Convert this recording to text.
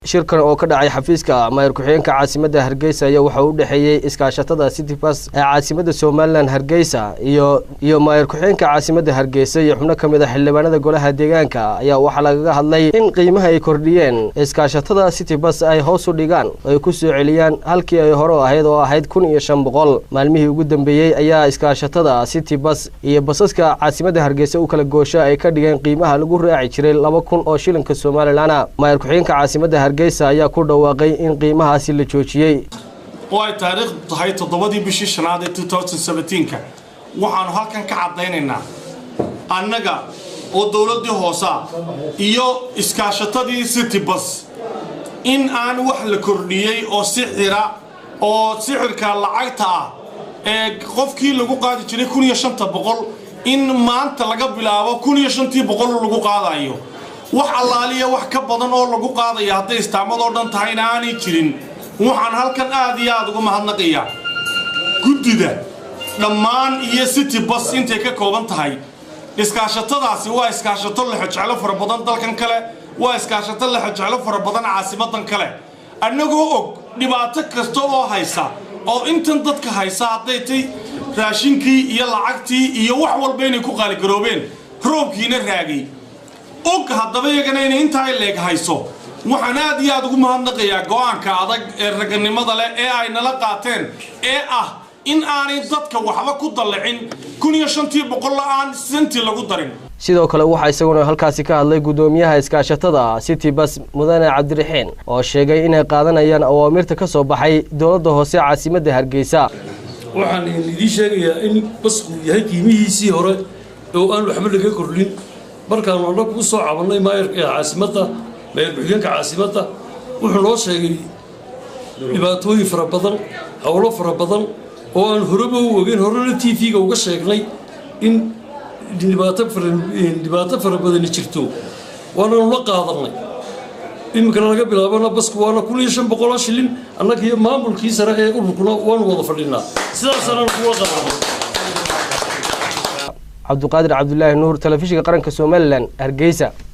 shirkan oo ka dhacay xafiiska maayir ku-xigeenka caasimadda Hargeysa ayaa waxa uu dhaxeeyay iskaashatada City Bus ee caasimadda Somaliland Hargeysa iyo maayir ku-xigeenka caasimadda Hargeysa iyo xubno kamid ah xildhibaanada golaha deegaanka ayaa waxa laga hadlay in qiimaha ay kordhiyeen iskaashatada City Bus ay hoos u dhigaan oo ay ku soo celiyaan halkii ay hore ahayd 1500 maalmihii ugu dambeeyay ayaa iskaashatada City Bus iyo basaska caasimadda Hargeysa u kala goosha ay ka dhigeen qiimaha lagu raaci jiray 2000 oo shilinka Somaliland maayir ku-xigeenka caasimadda Hargeysa ayaa ku dhawaaqay in qiimahaasi la joojiyay oo ay taariikh tahay 7 bishii shanaad ee 2017 waxaan halkan ka cadeynaynaa annaga oo dawladda hoose iyo iskaashatadii City Bus in aan wax la kordhiyay oo sixirka lacagta ee qofkii lagu qaadi jiray 1500 in maanta laga bilaabo 1500 lagu qaadayo wax allaaliya wax ka badan oo lagu qaadayo haday istaamad oo dhan tahayna aanay jirin waxaan halkan aad iyo aad ugu mahadnaqayaa gudida dhammaan iyo City Bus intay ka kooban tahay iskaashatadaasi waa iskaashato la xajalo fara badan dalkan kale waa iskaashato la xajalo fara badan caasimadan kale annagoo og dhibaato kasta oo haysa oo intan dadka haysa haday tay raashinkii iyo lacagtii iyo wax walba inay ku qaali garoobeen roobkiina raagay og haddaba iyagana inay inta ay leeg hayso waxaan aad iyo aad ugu mahadnaqayaa go'aanka adag ee raganimada leh ee ay nala qaateen ee ah in aanay dadka waxba ku dalacin 1500 la'aan senti lagu darin sidoo kale waxa isaguna halkaasi ka hadlay gudoomiyaha iskaashatada City Bus Mudane Cabdiraxiin oo sheegay inay qaadanayaan awaamirta ka soo baxay dawladda hoose caasimadda Hargeysa waxaan idin sheegayaa in basku yahay qiimihiisii hore oo aan waxba laga kordhin markaan wada ku soo cabanay maayirka caasimadda maayir ku-xigeenka caasimadda wuxuu noo sheegay dhibaatooyin fara badan hawlo fara badan oo aan horeba u ogeyn horena TV-ga uga sheegnay in dhibaato fara badan jirto waana la qaadanay imika laga bilaabana basku waana 1500 shilin annaga iyo maamulkii sare ee ururkuna waan wada fadhinaa sidaas aan ku qaadanay Cabduqaadir Cabdullaahi Nuur telefishinka qaranka Somaliland Hargeysa.